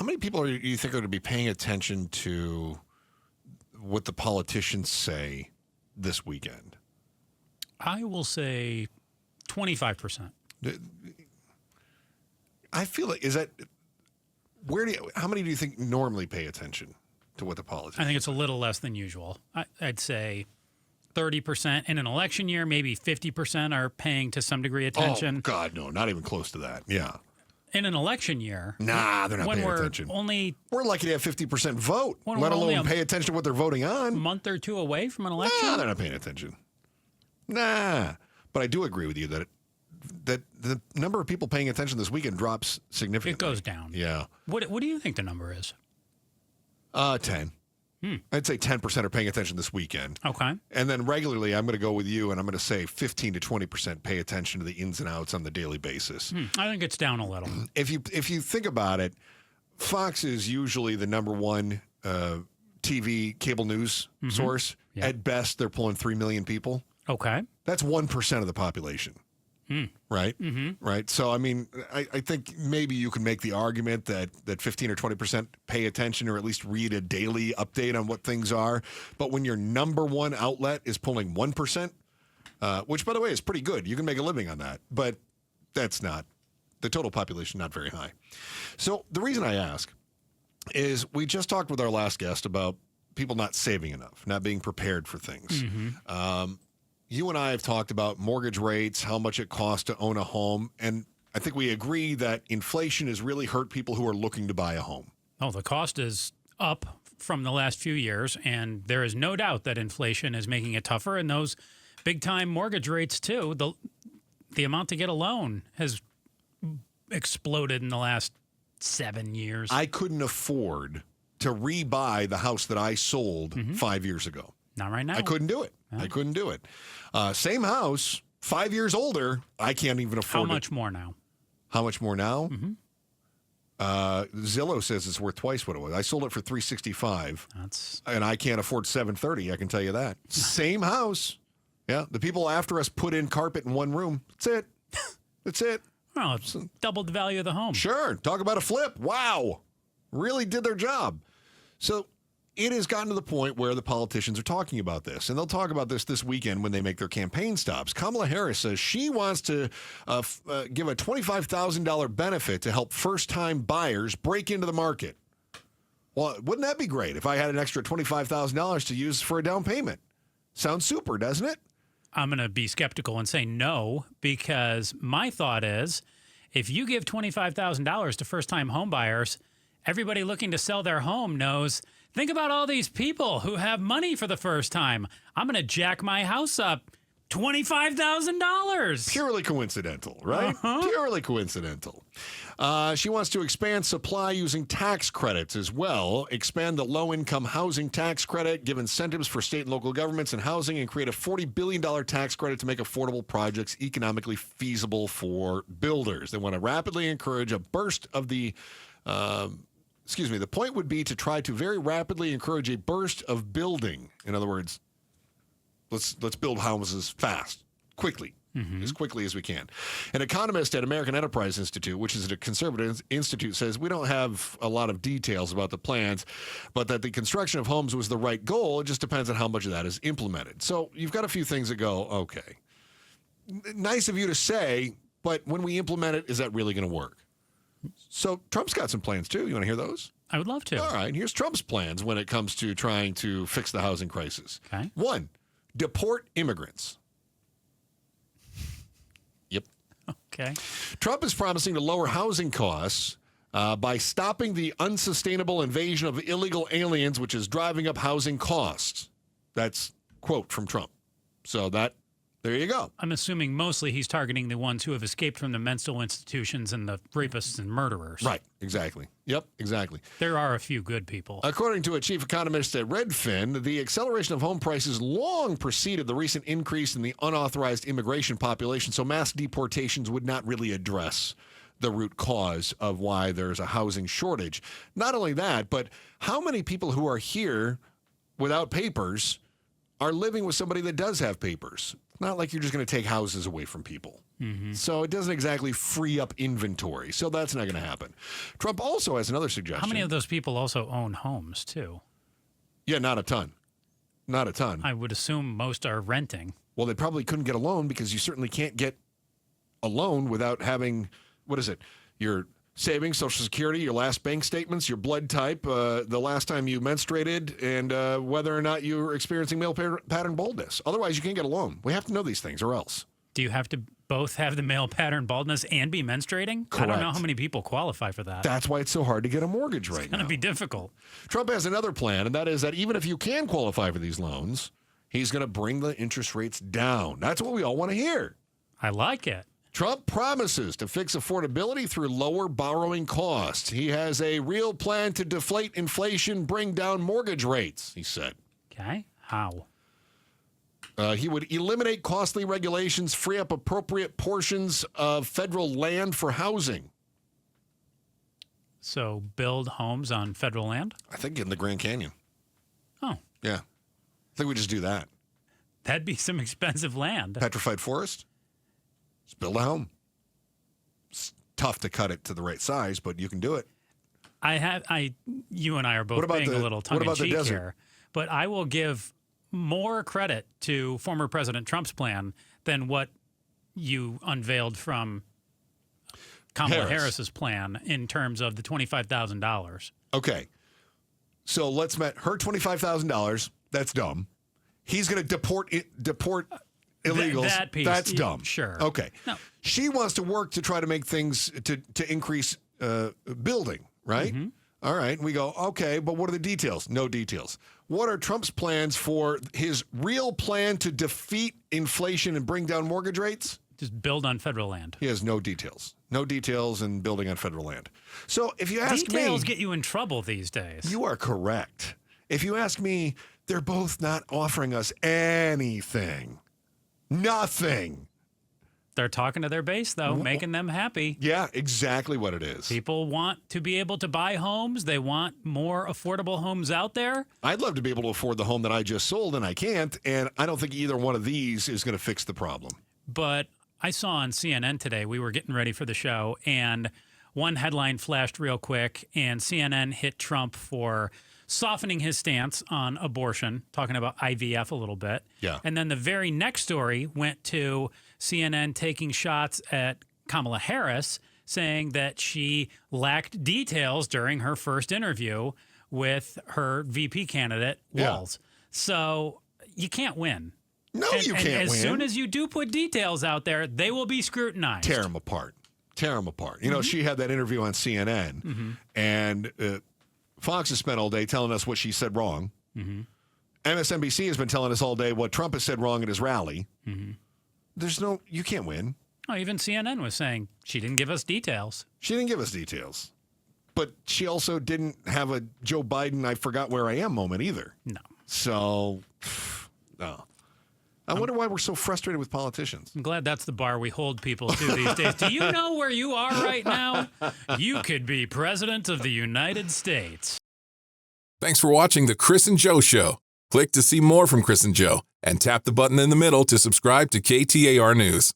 How many people do you think are going to be paying attention to what the politicians say this weekend? I will say 25%. I feel like, how many do you think normally pay attention to what the politicians I think it's a little less than usual. I'd say 30%. In an election year, maybe 50% are paying to some degree attention. Oh, God, no, not even close to that. Yeah. In an election year. Nah, they're not paying attention. We're lucky to have 50% vote, let alone pay attention to what they're voting on. A month or two away from an election? Nah, they're not paying attention. Nah. But I do agree with you that the number of people paying attention this weekend drops significantly. It goes down. Yeah. What do you think the number is? 10. I'd say 10% are paying attention this weekend. Okay. And then regularly, I'm going to go with you, and I'm going to say 15 to 20% pay attention to the ins and outs on the daily basis. I think it's down a little. If you think about it, Fox is usually the number one TV cable news source. Yep. At best, they're pulling 3 million people. Okay. That's 1% of the population. Right? Mm-hmm. Right. So, I mean, I think maybe you can make the argument that 15 or 20% pay attention or at least read a daily update on what things are. But when your number one outlet is pulling 1%, which, by the way, is pretty good. You can make a living on that. But that's not the total population, not very high. So the reason I ask is we just talked with our last guest about people not saving enough, not being prepared for things. You and I have talked about mortgage rates, how much it costs to own a home, and I think we agree that inflation has really hurt people who are looking to buy a home. Oh, the cost is up from the last few years, and there is no doubt that inflation is making it tougher, and those big-time mortgage rates, too. The amount to get a loan has exploded in the last 7 years. I couldn't afford to rebuy the house that I sold 5 years ago. Not right now. I couldn't do it. I couldn't do it. Same house, 5 years older. I can't even afford it. How much more now? How much more now? Zillow says it's worth twice what it was. I sold it for $365. And I can't afford $730. I can tell you that. Same house. Yeah. The people after us put in carpet in one room. That's it. That's it. Well, it's doubled the value of the home. Sure. Talk about a flip. Wow. Really did their job. So it has gotten to the point where the politicians are talking about this, and they'll talk about this weekend when they make their campaign stops. Kamala Harris says she wants to give a $25,000 benefit to help first-time buyers break into the market. Well, wouldn't that be great if I had an extra $25,000 to use for a down payment? Sounds super, doesn't it? I'm going to be skeptical and say no, because my thought is if you give $25,000 to first-time home buyers, everybody looking to sell their home knows, think about all these people who have money for the first time. I'm going to jack my house up $25,000. Purely coincidental, right? Purely coincidental. She wants to expand supply using tax credits as well, expand the low-income housing tax credit, give incentives for state and local governments and housing, and create a $40 billion tax credit to make affordable projects economically feasible for builders. They want to rapidly encourage a burst of the the point would be to try to very rapidly encourage a burst of building. In other words, let's build houses fast, quickly, as quickly as we can. An economist at American Enterprise Institute, which is a conservative institute, says we don't have a lot of details about the plans, but that the construction of homes was the right goal. It just depends on how much of that is implemented. So you've got a few things that go, okay, nice of you to say, but when we implement it, is that really going to work? So Trump's got some plans, too. You want to hear those? I would love to. All right. Here's Trump's plans when it comes to trying to fix the housing crisis. Okay. 1, deport immigrants. Yep. Okay. Trump is promising to lower housing costs by stopping the unsustainable invasion of illegal aliens, which is driving up housing costs. That's quote from Trump. So there you go. I'm assuming mostly he's targeting the ones who have escaped from the mental institutions and the rapists and murderers. Right, exactly. Yep, exactly. There are a few good people. According to a chief economist at Redfin, the acceleration of home prices long preceded the recent increase in the unauthorized immigration population, so mass deportations would not really address the root cause of why there's a housing shortage. Not only that, but how many people who are here without papers are living with somebody that does have papers? Not like you're just going to take houses away from people. So it doesn't exactly free up inventory. So that's not going to happen. Trump also has another suggestion. How many of those people also own homes, too? Yeah, not a ton. Not a ton. I would assume most are renting. Well, they probably couldn't get a loan because you certainly can't get a loan without having, what is it, your savings, Social Security, your last bank statements, your blood type, the last time you menstruated, and whether or not you're experiencing male pattern baldness. Otherwise, you can't get a loan. We have to know these things or else. Do you have to both have the male pattern baldness and be menstruating? Correct. I don't know how many people qualify for that. That's why it's so hard to get a mortgage right now. It's going to be difficult. Trump has another plan, and that is that even if you can qualify for these loans, he's going to bring the interest rates down. That's what we all want to hear. I like it. Trump promises to fix affordability through lower borrowing costs. He has a real plan to deflate inflation, bring down mortgage rates, he said. Okay. How? He would eliminate costly regulations, free up appropriate portions of federal land for housing. So build homes on federal land? I think in the Grand Canyon. Oh. Yeah. I think we just do that. That'd be some expensive land. Petrified forest? Just build a home. It's tough to cut it to the right size, but you can do it. You and I are both being a little tongue-in-cheek here, but I will give more credit to former President Trump's plan than what you unveiled from Kamala Harris's plan in terms of the $25,000. Okay. So let's met her $25,000. That's dumb. He's going to deport illegals. That piece. That's dumb. Sure. Okay. No. She wants to work to try to make things to increase building, right? Mm-hmm. All right. We go, okay, but what are the details? No details. What are Trump's plans for his real plan to defeat inflation and bring down mortgage rates? Just build on federal land. He has no details. No details in building on federal land. So if you ask Details me, get you in trouble these days. you are correct. If you ask me, they're both not offering us anything. Nothing. They're talking to their base, though, making them happy. Yeah, exactly what it is. People want to be able to buy homes. They want more affordable homes out there. I'd love to be able to afford the home that I just sold, and I can't. And I don't think either one of these is going to fix the problem. But I saw on CNN today, we were getting ready for the show, and one headline flashed real quick, and CNN hit Trump for softening his stance on abortion, talking about IVF a little bit. Yeah. And then the very next story went to CNN taking shots at Kamala Harris, saying that she lacked details during her first interview with her VP candidate, Walz. Yeah. So you can't win. No, you can't win. As soon as you do put details out there, they will be scrutinized. Tear them apart. Tear them apart. You know, she had that interview on CNN, and Fox has spent all day telling us what she said wrong. MSNBC has been telling us all day what Trump has said wrong at his rally. You can't win. Oh, even CNN was saying she didn't give us details. She didn't give us details. But she also didn't have a Joe Biden, I forgot where I am moment either. No. So, no. I wonder why we're so frustrated with politicians. I'm glad that's the bar we hold people to these days. Do you know where you are right now? You could be president of the United States. Thanks for watching The Chris and Joe Show. Click to see more from Chris and Joe and tap the button in the middle to subscribe to KTAR News.